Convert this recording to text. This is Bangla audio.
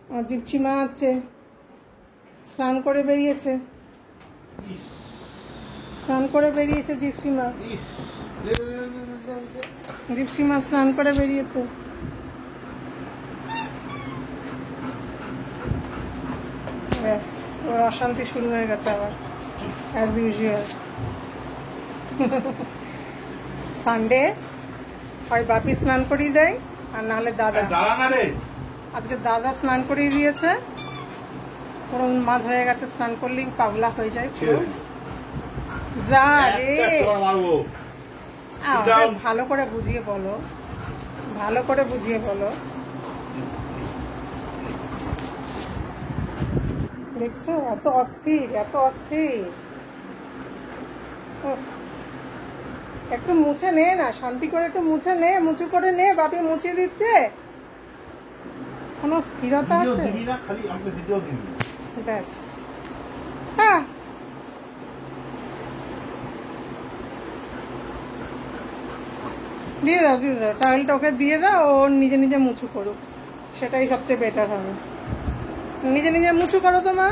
আমার জিপসি মা আছে, স্নান করে বেরিয়েছে, স্নান করে বেরিয়েছে জিপসি মা। জিপসি মা স্নান করে বেরিয়েছে। ব্যাস, ওর অশান্তি শুরু হয়ে গেছে আবার, অ্যাজ ইউজুয়াল। সানডে হয় বাপি স্নান করিয়ে দেয়, আর নাহলে দাদা। আজকে দাদা স্নান করিয়ে দিয়েছে, পুরো উন্মাদ হয়ে গেছে, স্নান করলেই পাগলা হয়ে যায় পুরো। যা রে, ভালো করে বুঝিয়ে বলো, ভালো করে বুঝিয়ে বলো। দেখছো এত অস্থির, এত অস্থির। একটু মুছে নে না, শান্তি করে একটু মুছে নে, মুছু করে নে, বাপি মুছিয়ে দিচ্ছে। কোনো স্থিরতা আছে? ব্যাস, হ্যাঁ, দিয়ে দাও, দিয়ে দাও, টাওয়েলটা ওকে দিয়ে দাও, ও নিজে নিজে মুছু করুক, সেটাই সবচেয়ে বেটার হবে। নিজে নিজে মুছু করো তো মা।